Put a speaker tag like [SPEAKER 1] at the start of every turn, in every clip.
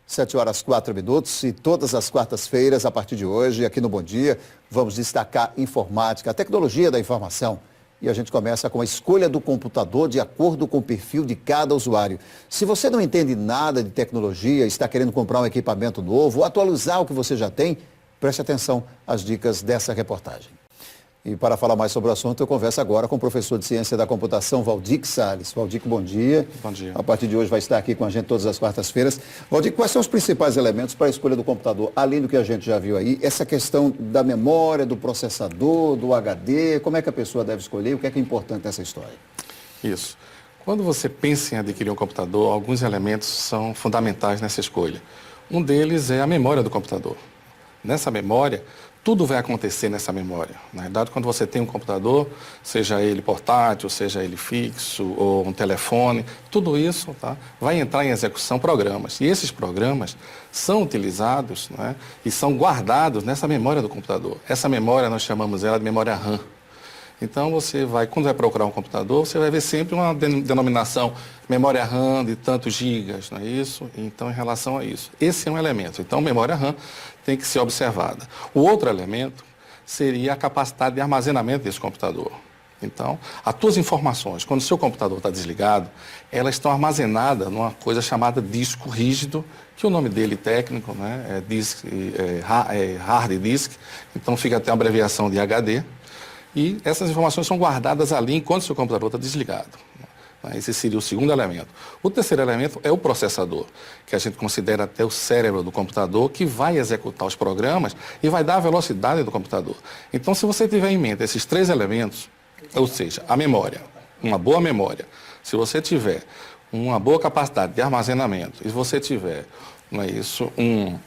[SPEAKER 1] 7h04 e todas as quartas-feiras, a partir de hoje, aqui no Bom Dia, vamos destacar informática, a tecnologia da informação. E a gente começa com a escolha do computador de acordo com o perfil de cada usuário. Se você não entende nada de tecnologia, está querendo comprar um equipamento novo, atualizar o que você já tem, preste atenção às dicas dessa reportagem. E para falar mais sobre o assunto, eu converso agora com o professor de Ciência da Computação, Valdir Salles. Valdir, bom dia.
[SPEAKER 2] Bom dia.
[SPEAKER 1] A partir de hoje vai estar aqui com a gente todas as quartas-feiras. Valdir, quais são os principais elementos para a escolha do computador? Além do que a gente já viu aí, essa questão da memória, do processador, do HD, como é que a pessoa deve escolher? O que é importante nessa história?
[SPEAKER 2] Isso. Quando você pensa em adquirir um computador, alguns elementos são fundamentais nessa escolha. Um deles é a memória do computador. Nessa memória, tudo vai acontecer nessa memória. Na verdade, quando você tem um computador, seja ele portátil, seja ele fixo ou um telefone, tudo isso vai entrar em execução programas. E esses programas são utilizados e são guardados nessa memória do computador. Essa memória, nós chamamos ela de memória RAM. Então, você vai, quando vai procurar um computador, você vai ver sempre uma denominação memória RAM de tantos gigas, não é isso? Então, em relação a isso, esse é um elemento. Então, memória RAM tem que ser observada. O outro elemento seria a capacidade de armazenamento desse computador. Então, as tuas informações, quando o seu computador está desligado, elas estão armazenadas numa coisa chamada disco rígido, que o nome dele técnico é hard disk, então fica até uma abreviação de HD. E essas informações são guardadas ali enquanto o seu computador está desligado. Esse seria o segundo elemento. O terceiro elemento é o processador, que a gente considera até o cérebro do computador, que vai executar os programas e vai dar a velocidade do computador. Então, se você tiver em mente esses três elementos, ou seja, a memória, uma boa memória, se você tiver uma boa capacidade de armazenamento, e se você tiver um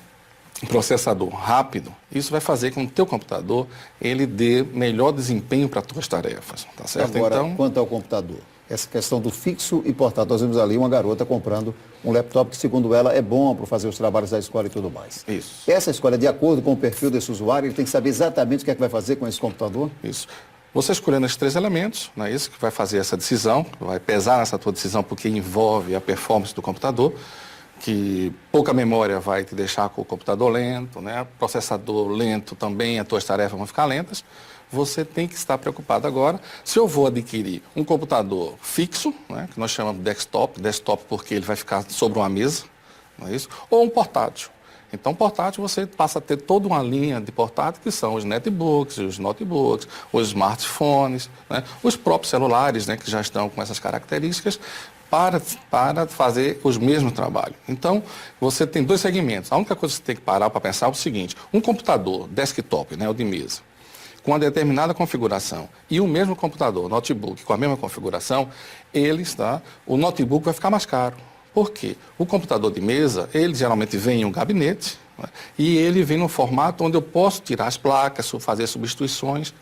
[SPEAKER 2] processador rápido, isso vai fazer com que o teu computador ele dê melhor desempenho para as tuas tarefas, tá certo?
[SPEAKER 1] Agora,
[SPEAKER 2] então,
[SPEAKER 1] quanto ao computador, essa questão do fixo e portátil, nós vimos ali uma garota comprando um laptop que, segundo ela, é bom para fazer os trabalhos da escola e tudo mais.
[SPEAKER 2] Isso.
[SPEAKER 1] Essa escolha, de acordo com o perfil desse usuário, ele tem que saber exatamente o que é que vai fazer com esse computador?
[SPEAKER 2] Isso. Você escolhendo esses três elementos, não é isso que vai fazer essa decisão, vai pesar nessa tua decisão porque envolve a performance do computador, que pouca memória vai te deixar com o computador lento, processador lento também, as tuas tarefas vão ficar lentas. Você tem que estar preocupado agora, se eu vou adquirir um computador fixo, que nós chamamos de desktop porque ele vai ficar sobre uma mesa, não é isso? Ou um portátil. Então, portátil, você passa a ter toda uma linha de portátil, que são os netbooks, os notebooks, os smartphones, os próprios celulares, que já estão com essas características, para fazer os mesmos trabalhos. Então, você tem dois segmentos. A única coisa que você tem que parar para pensar é o seguinte: um computador desktop, o de mesa, com uma determinada configuração, e o mesmo computador, notebook, com a mesma configuração, o notebook vai ficar mais caro. Por quê? O computador de mesa, ele geralmente vem em um gabinete, e ele vem num formato onde eu posso tirar as placas, fazer substituições,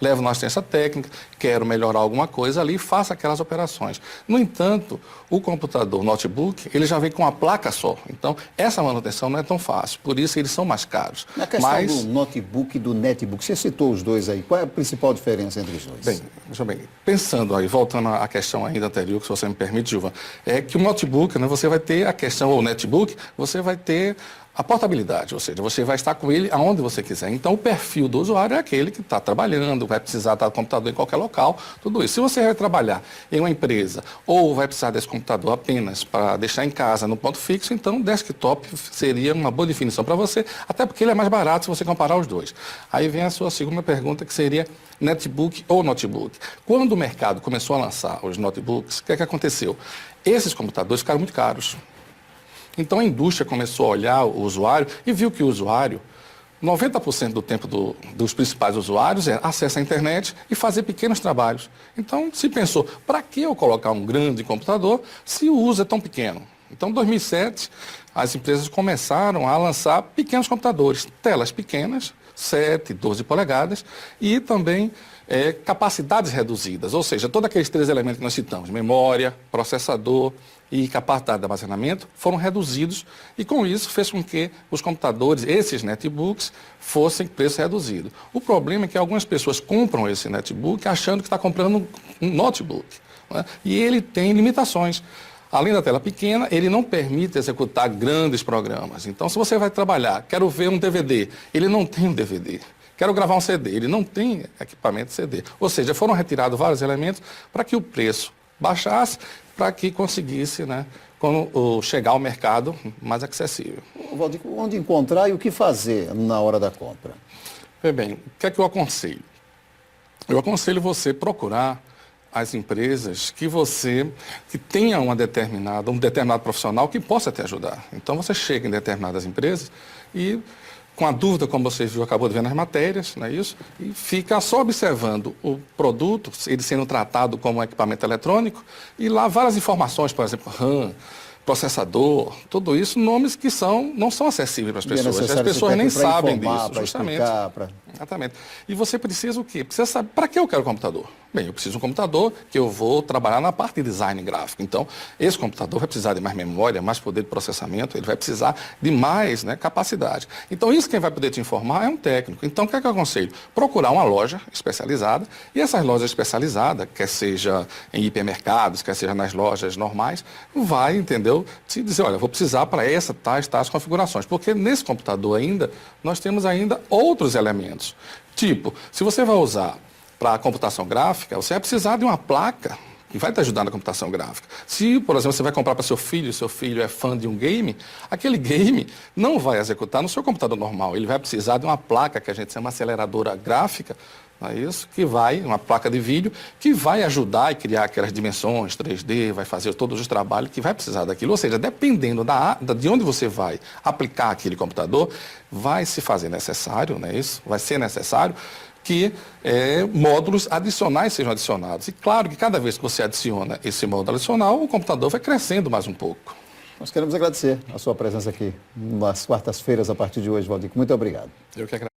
[SPEAKER 2] levo na assistência técnica, quero melhorar alguma coisa ali, faço aquelas operações. No entanto, o computador, notebook, ele já vem com uma placa só. Então, essa manutenção não é tão fácil, por isso eles são mais caros.
[SPEAKER 1] Na questão do notebook e do netbook, você citou os dois aí, qual é a principal diferença entre os dois?
[SPEAKER 2] Bem, veja bem, pensando aí, voltando à questão ainda anterior, que se você me permite, Gilvan, é que o notebook, você vai ter a questão, ou o netbook, você vai ter a portabilidade, ou seja, você vai estar com ele aonde você quiser. Então, o perfil do usuário é aquele que está trabalhando, vai precisar estar com o computador em qualquer local, tudo isso. Se você vai trabalhar em uma empresa ou vai precisar desse computador apenas para deixar em casa no ponto fixo, então, desktop seria uma boa definição para você, até porque ele é mais barato se você comparar os dois. Aí vem a sua segunda pergunta, que seria netbook ou notebook. Quando o mercado começou a lançar os notebooks, o que é que aconteceu? Esses computadores ficaram muito caros. Então, a indústria começou a olhar o usuário e viu que o usuário, 90% do tempo dos principais usuários é acesso à internet e fazer pequenos trabalhos. Então, se pensou, para que eu colocar um grande computador se o uso é tão pequeno? Então, em 2007, as empresas começaram a lançar pequenos computadores, telas pequenas, 7, 12 polegadas, e também capacidades reduzidas, ou seja, todos aqueles três elementos que nós citamos, memória, processador e capacidade de armazenamento, foram reduzidos e com isso fez com que os computadores, esses netbooks, fossem preço reduzido. O problema é que algumas pessoas compram esse netbook achando que está comprando um notebook, né? E ele tem limitações. Além da tela pequena, ele não permite executar grandes programas. Então, se você vai trabalhar, quero ver um DVD, ele não tem um DVD. Quero gravar um CD, ele não tem equipamento CD. Ou seja, foram retirados vários elementos para que o preço baixasse, para que conseguisse, né, quando chegar ao mercado mais acessível.
[SPEAKER 1] Valdir, onde encontrar e o que fazer na hora da compra?
[SPEAKER 2] Bem, o que é que eu aconselho? Eu aconselho você procurar as empresas que tenha um determinado profissional que possa te ajudar. Então você chega em determinadas empresas e, com a dúvida, como você viu, acabou de ver nas matérias, não é isso? E fica só observando o produto, ele sendo tratado como um equipamento eletrônico, e lá várias informações, por exemplo, RAM, processador, tudo isso, nomes que não são acessíveis para as pessoas. As pessoas nem sabem disso, justamente. Exatamente. E você precisa o quê? Precisa saber para que eu quero o computador. Bem, eu preciso de um computador que eu vou trabalhar na parte de design gráfico. Então, esse computador vai precisar de mais memória, mais poder de processamento, ele vai precisar de mais, né, capacidade. Então, isso quem vai poder te informar é um técnico. Então, o que é que eu aconselho? Procurar uma loja especializada, e essas lojas especializadas, quer seja em hipermercados, quer seja nas lojas normais, vai, entendeu, te dizer, olha, vou precisar para tais configurações. Porque nesse computador ainda, nós temos ainda outros elementos. Tipo, se você vai usar para a computação gráfica, você vai precisar de uma placa que vai te ajudar na computação gráfica. Se, por exemplo, você vai comprar para seu filho é fã de um game, aquele game não vai executar no seu computador normal. Ele vai precisar de uma placa que a gente chama aceleradora gráfica, não é isso? Uma placa de vídeo, que vai ajudar a criar aquelas dimensões 3D, vai fazer todos os trabalhos que vai precisar daquilo. Ou seja, dependendo de onde você vai aplicar aquele computador, vai se fazer necessário, não é isso? Vai ser necessário que módulos adicionais sejam adicionados. E claro que cada vez que você adiciona esse módulo adicional, o computador vai crescendo mais um pouco.
[SPEAKER 1] Nós queremos agradecer a sua presença aqui nas quartas-feiras a partir de hoje, Valdir. Muito obrigado.
[SPEAKER 2] Eu que agradeço.